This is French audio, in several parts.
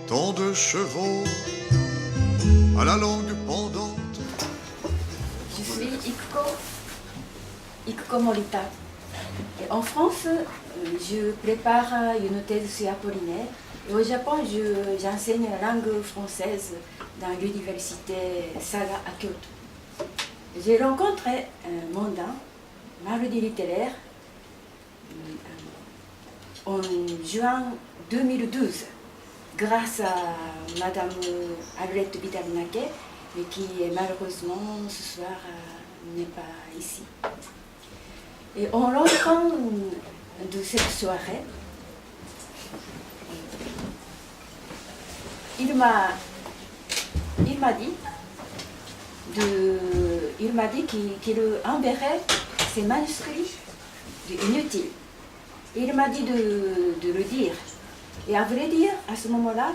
tant de chevaux à la langue pendante. Je suis Ikuko Morita. Et en France, je prépare une thèse sur Apollinaire. Et au Japon, j'enseigne la langue française dans l'université Saga à Kyoto. J'ai rencontré Mondan, mardi littéraire, en juin 2012, grâce à Madame Arlette Vidal-Naquet, mais qui malheureusement ce soir n'est pas ici. Et en rentrant de cette soirée, il m'a dit qu'il enverrait ses manuscrits inutiles. Il m'a dit de le dire. Et à vrai dire, à ce moment-là,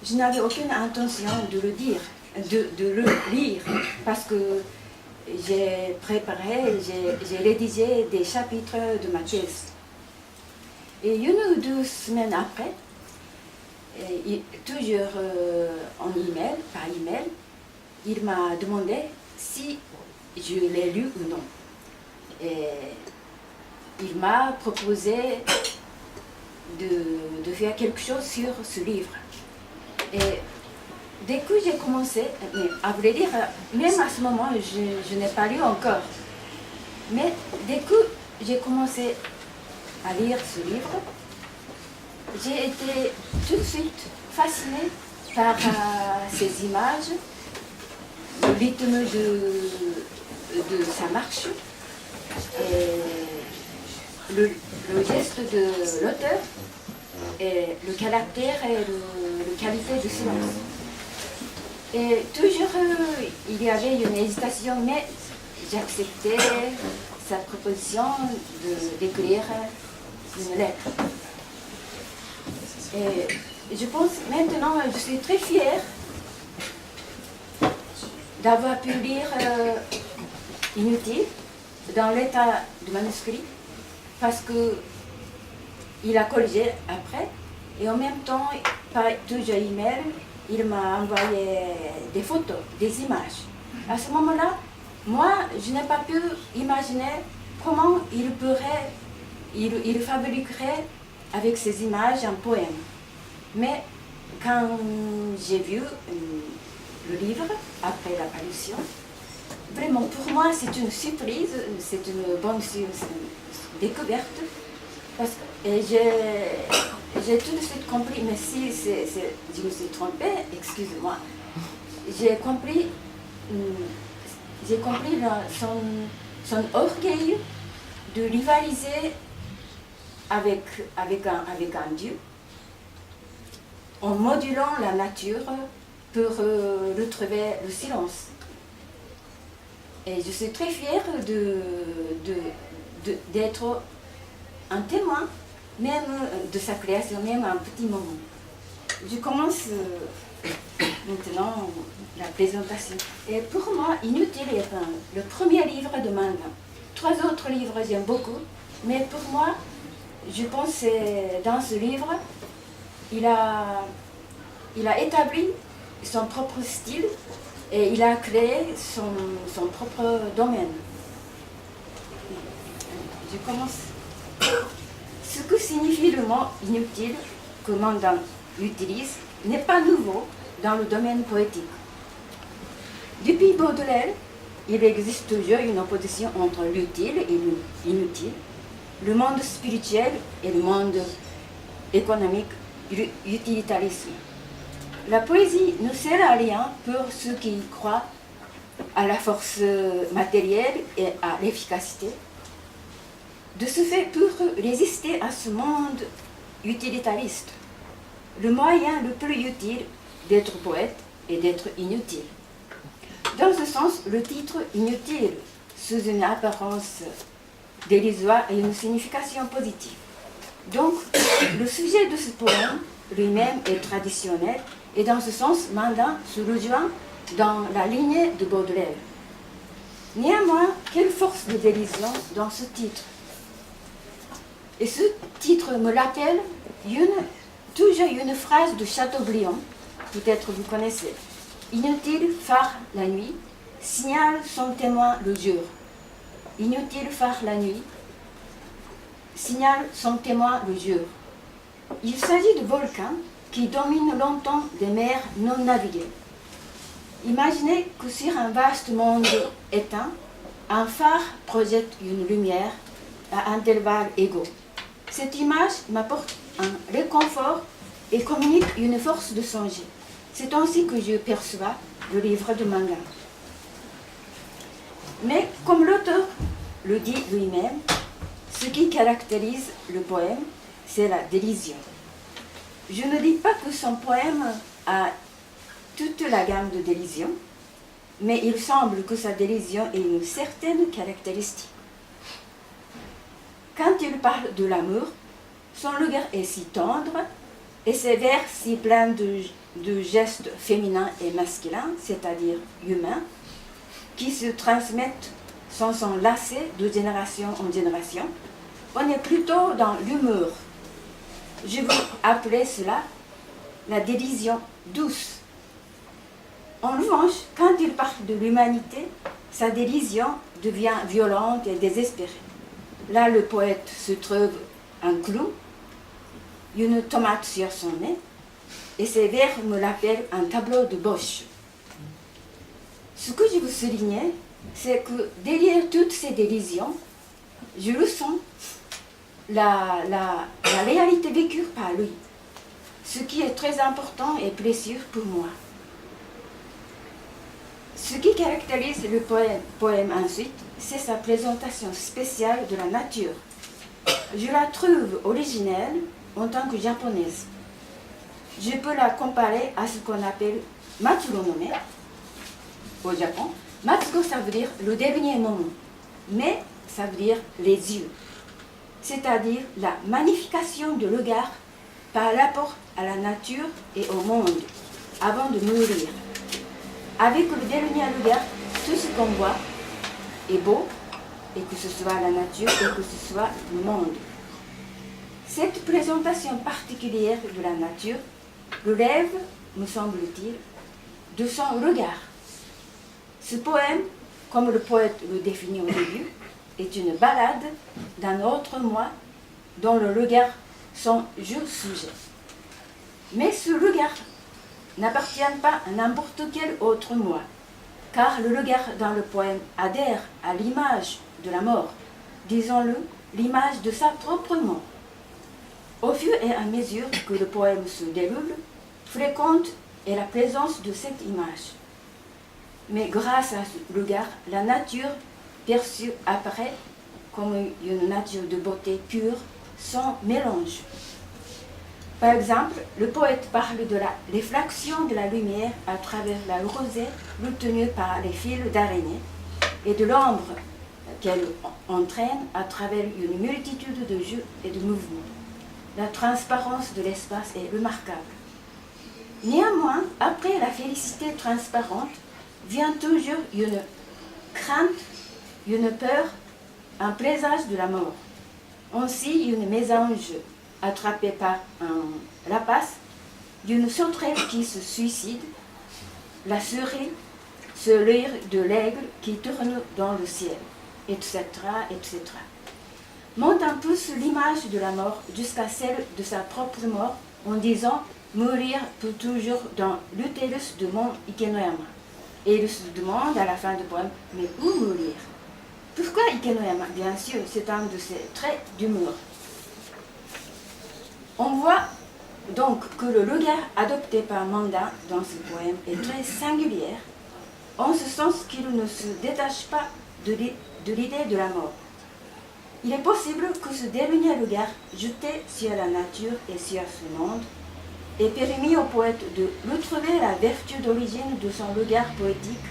je n'avais aucune intention de le dire, de le lire, parce que j'ai préparé, j'ai rédigé des chapitres de ma thèse. Et 1 ou 2 semaines après, toujours par email, il m'a demandé si je l'ai lu ou non. Et il m'a proposé de faire quelque chose sur ce livre. Et dès que j'ai commencé, mais à vrai dire, même à ce moment, je n'ai pas lu encore. Mais dès que j'ai commencé à lire ce livre, j'ai été tout de suite fascinée par ces images, le rythme de sa marche, et le geste de l'auteur, et le caractère et la qualité du silence. Et toujours, il y avait une hésitation, mais j'acceptais sa proposition d'écrire une lettre. Et je pense maintenant, je suis très fière d'avoir pu lire Inutile dans l'état du manuscrit, parce qu'il a corrigé après, et en même temps, par toujours email, il m'a envoyé des photos, des images. À ce moment-là, moi, je n'ai pas pu imaginer comment il fabriquerait avec ces images un poème. Mais quand j'ai vu le livre, après la parution, vraiment pour moi c'est une surprise, c'est une bonne découverte. Parce que j'ai tout de suite compris, mais si je me suis trompée, excusez-moi, j'ai compris son orgueil de rivaliser avec un dieu, en modulant la nature pour retrouver le silence. Et je suis très fière d'être un témoin, même de sa création, même un petit moment. Je commence maintenant la présentation. Et pour moi, Inutile est le premier livre de manga. 3 autres livres, j'aime beaucoup, mais pour moi, je pense que dans ce livre, il a établi son propre style et il a créé son propre domaine. Je commence. Ce que signifie le mot inutile que Mondan utilise n'est pas nouveau dans le domaine poétique. Depuis Baudelaire, il existe toujours une opposition entre l'utile et l'inutile, le monde spirituel et le monde économique, l'utilitarisme. La poésie ne sert à rien pour ceux qui croient à la force matérielle et à l'efficacité. De ce fait, pour résister à ce monde utilitariste, le moyen le plus utile d'être poète est d'être inutile. Dans ce sens, le titre « Inutile » sous une apparence dérisoire a une signification positive. Donc, le sujet de ce poème lui-même est traditionnel et dans ce sens, Mondan se rejoint dans la lignée de Baudelaire. Néanmoins, quelle force de dérision dans ce titre? Et ce titre me rappelle une toujours une phrase de Chateaubriand, peut-être vous connaissez. Inutile faire la nuit, signale son témoin le jour. Inutile faire la nuit, signale son témoin le jour. Il s'agit de volcans qui dominent longtemps des mers non naviguées. Imaginez que sur un vaste monde éteint, un phare projette une lumière à intervalles égaux. Cette image m'apporte un réconfort et communique une force de songer. C'est ainsi que je perçois le livre de manga. Mais comme l'auteur le dit lui-même, ce qui caractérise le poème, c'est la dérision. Je ne dis pas que son poème a toute la gamme de dérision, mais il semble que sa dérision ait une certaine caractéristique. Quand il parle de l'amour, son regard est si tendre et ses vers si pleins de gestes féminins et masculins, c'est-à-dire humains, qui se transmettent sans s'en lasser de génération en génération. On est plutôt dans l'humour. Je vais appeler cela la dérision douce. En revanche, quand il parle de l'humanité, sa dérision devient violente et désespérée. Là, le poète se trouve un clou, une tomate sur son nez, et ses vers me l'appellent un tableau de Bosch. Ce que je veux souligner, c'est que derrière toutes ces dérisions, je ressens la réalité vécue par lui, ce qui est très important et précieux pour moi. Ce qui caractérise le poème ensuite, c'est sa présentation spéciale de la nature. Je la trouve originelle en tant que japonaise. Je peux la comparer à ce qu'on appelle Matsugo no ne au Japon. Matsugo, ça veut dire le dernier moment, mais ça veut dire les yeux, c'est-à-dire la magnification du regard par rapport à la nature et au monde avant de mourir. Avec le dernier regard, tout ce qu'on voit est beau, et que ce soit la nature et que ce soit le monde. Cette présentation particulière de la nature relève, me semble-t-il, de son regard. Ce poème, comme le poète le définit au début, est une ballade d'un autre moi dont le regard sont juste sujet. Mais ce regard n'appartient pas à n'importe quel autre moi, car le regard dans le poème adhère à l'image de la mort, disons-le, l'image de sa propre mort. Au fur et à mesure que le poème se déroule, fréquente est la présence de cette image. Mais grâce à ce regard, la nature perçue apparaît comme une nature de beauté pure, sans mélange. Par exemple, le poète parle de la réfraction de la lumière à travers la rosée retenue par les fils d'araignée et de l'ombre qu'elle entraîne à travers une multitude de jeux et de mouvements. La transparence de l'espace est remarquable. Néanmoins, après la félicité transparente, vient toujours une crainte, une peur, un présage de la mort. Ainsi, une mésange attrapée par un rapace, d'une sauterelle qui se suicide, la souris, ce rire de l'aigle qui tourne dans le ciel, etc., etc. Monte un peu sur l'image de la mort jusqu'à celle de sa propre mort en disant « mourir pour toujours dans l'utérus de mon Ikenoyama ». Et il se demande à la fin du poème « mais où mourir ?» Pourquoi Ikenoyama? Bien sûr, c'est un de ses traits d'humour. On voit donc que le regard adopté par Manda dans ce poème est très singulier, en ce sens qu'il ne se détache pas de l'idée de la mort. Il est possible que ce dernier regard jeté sur la nature et sur ce monde ait permis au poète de retrouver la vertu d'origine de son regard poétique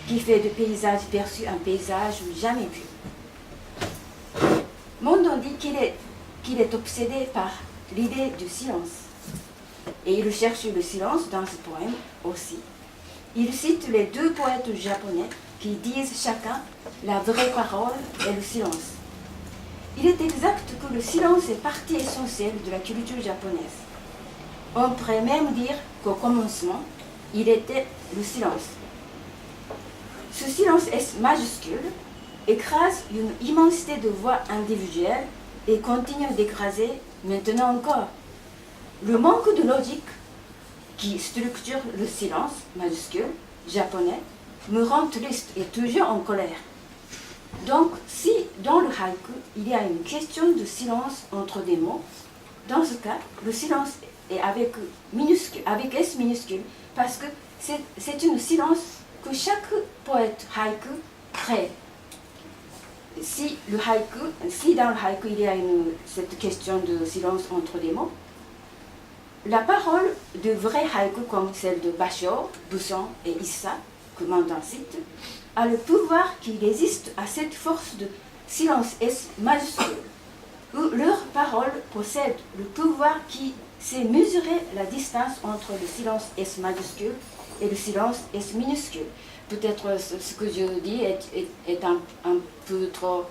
qui fait du paysage perçu un paysage jamais vu. Mondon dit qu'il est obsédé par l'idée du silence. Et il cherche le silence dans ce poème aussi. Il cite les deux poètes japonais qui disent chacun la vraie parole et le silence. Il est exact que le silence est partie essentielle de la culture japonaise. On pourrait même dire qu'au commencement, il était le silence. Ce silence S majuscule écrase une immensité de voix individuelles et continue d'écraser maintenant encore. Le manque de logique qui structure le silence majuscule japonais me rend triste et toujours en colère. Donc, si dans le haïku, il y a une question de silence entre des mots, dans ce cas, le silence est avec S minuscule, parce que c'est une silence que chaque poète haïku crée. Si dans le haïku il y a cette question de silence entre des mots, la parole de vrais haïku comme celle de Basho, Buson et Issa, que Mandan cite, a le pouvoir qui résiste à cette force de silence S majuscule, où leur parole possède le pouvoir qui sait mesurer la distance entre le silence S majuscule et le silence S minuscule. Peut-être ce que je dis est un peu trop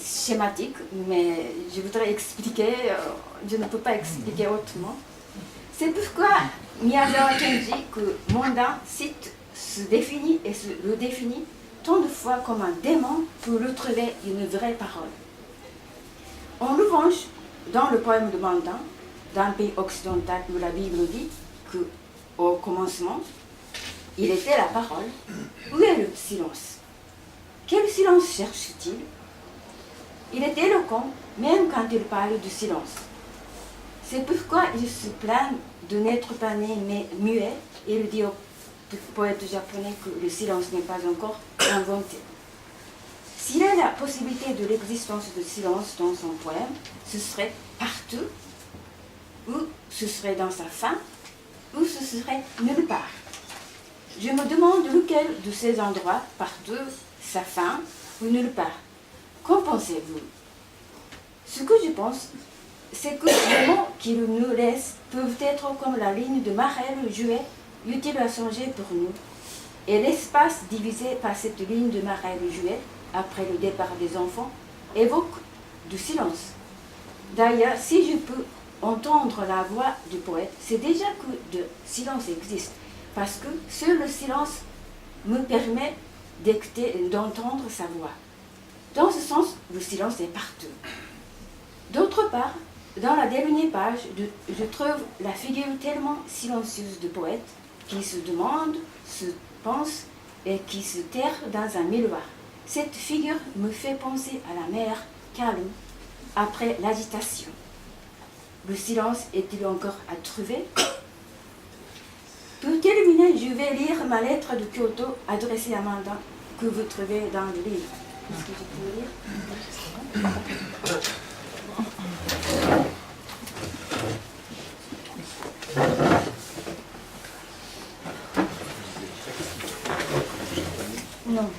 schématique, mais je voudrais expliquer, je ne peux pas expliquer autrement. C'est pourquoi Miyazawa Kenji, que Mandan cite, se définit et se le définit tant de fois comme un démon pour retrouver une vraie parole. En revanche, dans le poème de Mandan, d'un pays occidental où la Bible dit qu'au commencement, il était la parole, où est le silence? Quel silence cherche-t-il? Il est éloquent même quand il parle du silence. C'est pourquoi il se plaint de n'être pas né mais muet et il dit au poète japonais que le silence n'est pas encore inventé. S'il y a la possibilité de l'existence de silence dans son poème, ce serait partout, ou ce serait dans sa fin, ou ce serait nulle part. Je me demande lequel de ces endroits, partout, sa fin, ou nulle part. Qu'en pensez-vous? Ce que je pense, c'est que les mots qu'il nous laisse peuvent être comme la ligne de Marel jouet, utile à changer pour nous. Et l'espace divisé par cette ligne de Marel jouet, après le départ des enfants, évoque du silence. D'ailleurs, si je peux entendre la voix du poète, c'est déjà que le silence existe, parce que seul le silence me permet d'entendre sa voix. Dans ce sens, le silence est partout. D'autre part, dans la dernière page, je trouve la figure tellement silencieuse du poète qui se demande, se pense et qui se terre dans un miroir. Cette figure me fait penser à la mer calme après l'agitation. Le silence est-il encore à trouver? Pour terminer, je vais lire ma lettre de Kyoto adressée à Mandan que vous trouvez dans le livre. Est-ce que je peux lire? Non.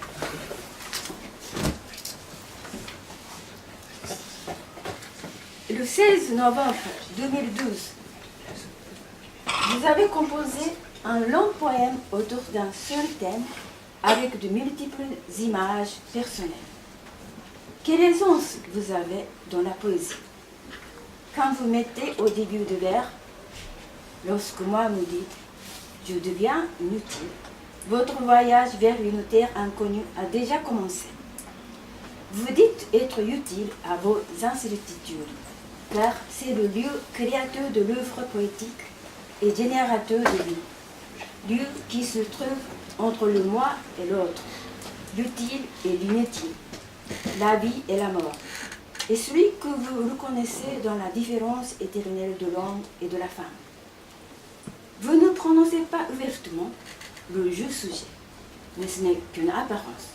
Le 16 novembre 2012, vous avez composé un long poème autour d'un seul thème avec de multiples images personnelles. Quelle aisance vous avez dans la poésie? Quand vous mettez au début de vers, lorsque moi me dites « je deviens inutile », votre voyage vers une terre inconnue a déjà commencé. Vous dites être utile à vos incertitudes, car c'est le lieu créateur de l'œuvre poétique et générateur de vie, lieu qui se trouve entre le moi et l'autre, l'utile et l'inutile, la vie et la mort, et celui que vous reconnaissez dans la différence éternelle de l'homme et de la femme. Vous ne prononcez pas ouvertement le jeu sujet, mais ce n'est qu'une apparence.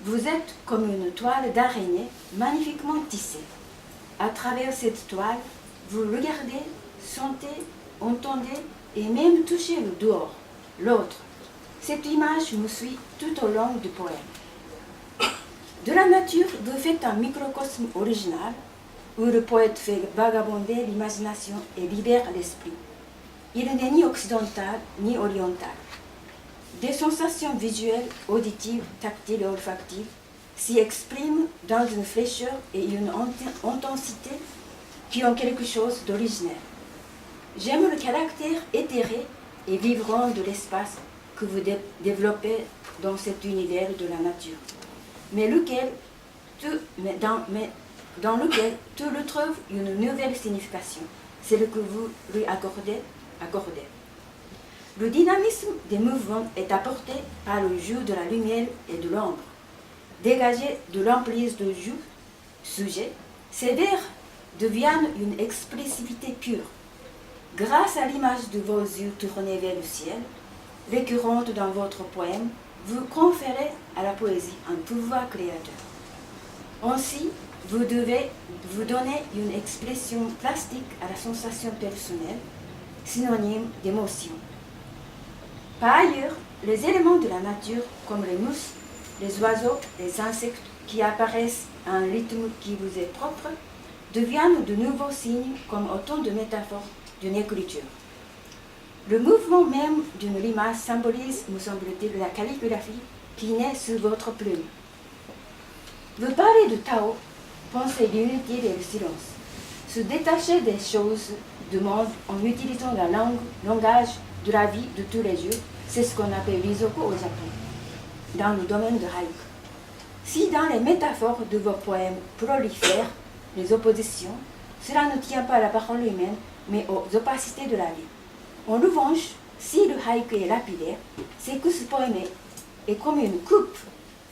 Vous êtes comme une toile d'araignée magnifiquement tissée. À travers cette toile, vous regardez, sentez, entendez et même touchez le dehors, l'autre. Cette image me suit tout au long du poème. De la nature, vous faites un microcosme original où le poète fait vagabonder l'imagination et libère l'esprit. Il n'est ni occidental ni oriental. Des sensations visuelles, auditives, tactiles et olfactives s'y expriment dans une fraîcheur et une intensité qui ont quelque chose d'original. J'aime le caractère éthéré et vivant de l'espace que vous développez dans cet univers de la nature, dans lequel tout le trouve une nouvelle signification, celle que vous lui accordez. Le dynamisme des mouvements est apporté par le jeu de la lumière et de l'ombre. Dégagé de l'emprise de jeu, sujet, ces vers deviennent une expressivité pure. Grâce à l'image de vos yeux tournés vers le ciel, récurrente dans votre poème, vous conférez à la poésie un pouvoir créateur. Ainsi, vous devez vous donner une expression plastique à la sensation personnelle, synonyme d'émotion. Par ailleurs, les éléments de la nature, comme les mousses, les oiseaux, les insectes qui apparaissent à un rythme qui vous est propre, deviennent de nouveaux signes comme autant de métaphores d'une écriture. Le mouvement même d'une limace symbolise, me semble-t-il, la calligraphie qui naît sur votre plume. Vous parlez de Tao, pensez l'inutile et le silence. Se détacher des choses du monde en utilisant le langage de la vie de tous les jours, c'est ce qu'on appelle l'Isoko au Japon, dans le domaine de haïku. Si dans les métaphores de vos poèmes prolifèrent les oppositions, cela ne tient pas à la parole humaine, mais aux opacités de la vie. En revanche, si le haïku est lapidaire, c'est que ce poème est comme une coupe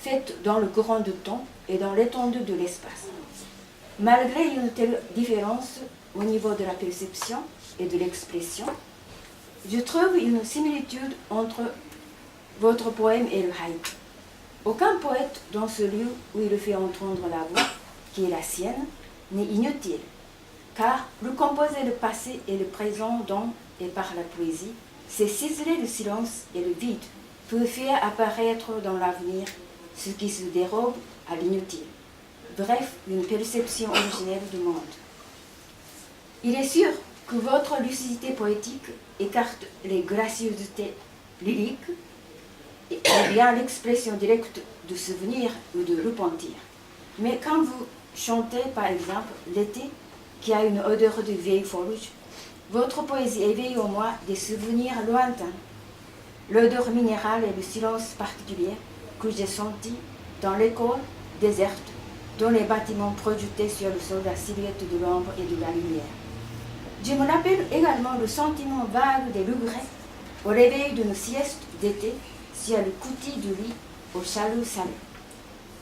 faite dans le courant du temps et dans l'étendue de l'espace. Malgré une telle différence au niveau de la perception et de l'expression, je trouve une similitude entre votre poème et le haïku. Aucun poète dans ce lieu où il fait entendre la voix, qui est la sienne, n'est inutile, car recomposer le passé et le présent dans et par la poésie, c'est ciseler le silence et le vide, pour faire apparaître dans l'avenir ce qui se dérobe à l'inutile. Bref, une perception originelle du monde. Il est sûr que votre lucidité poétique écarte les gracieusetés lyriques et bien l'expression directe de souvenir ou de repentir. Mais quand vous chantez, par exemple, l'été, qui a une odeur de vieille forge, votre poésie éveille en moi des souvenirs lointains. L'odeur minérale et le silence particulier que j'ai senti dans l'école déserte, dont les bâtiments projetés sur le sol la silhouette de l'ombre et de la lumière. Je me rappelle également le sentiment vague des regrets au réveil d'une sieste d'été sur le coutil du lit au chalut salé.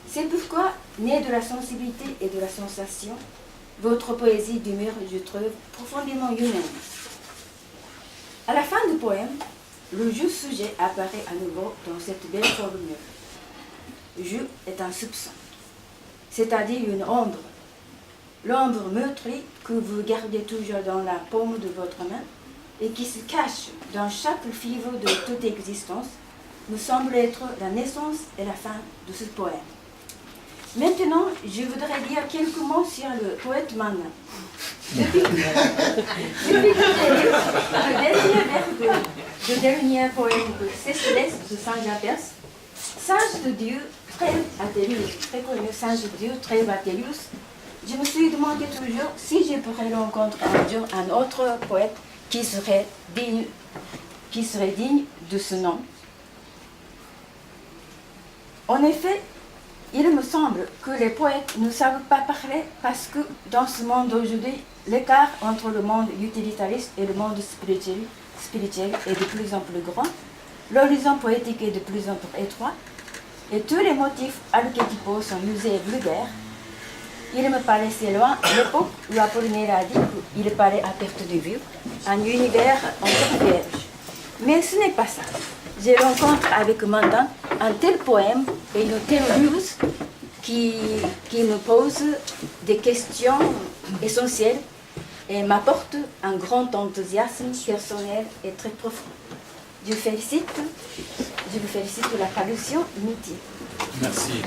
C'est pourquoi, née de la sensibilité et de la sensation, votre poésie demeure, je trouve, profondément humaine. À la fin du poème, le jeu sujet apparaît à nouveau dans cette belle formule. Je est un soupçon, c'est-à-dire une ombre. L'ombre meurtrie que vous gardez toujours dans la paume de votre main et qui se cache dans chaque fibre de toute existence me semble être la naissance et la fin de ce poème. Maintenant, je voudrais dire quelques mots sur le poète Manin. Depuis que j'ai lu le dernier vers du dernier poème de Cécilès de Saint-Japers, singe de Dieu, Atelius, très connu, singe de Dieu, Atelius, je me suis demandé toujours si je pourrais rencontrer un jour un autre poète qui serait digne de ce nom. En effet, il me semble que les poètes ne savent pas parler parce que dans ce monde d'aujourd'hui, l'écart entre le monde utilitariste et le monde spirituel est de plus en plus grand, l'horizon poétique est de plus en plus étroit, et tous les motifs archétypaux sont usés et vulgaires. Il me paraissait loin à l'époque où Apollinaire a dit qu'il paraît à perte de vue, un univers encore vierge. Mais ce n'est pas ça. Je rencontre avec Mandan un tel poème et une telle muse qui me pose des questions essentielles et m'apporte un grand enthousiasme personnel et très profond. Je vous félicite de la parution inutile. Merci.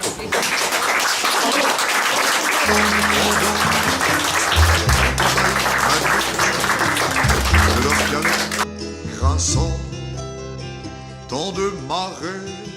De leur piano grinçant, tant de marées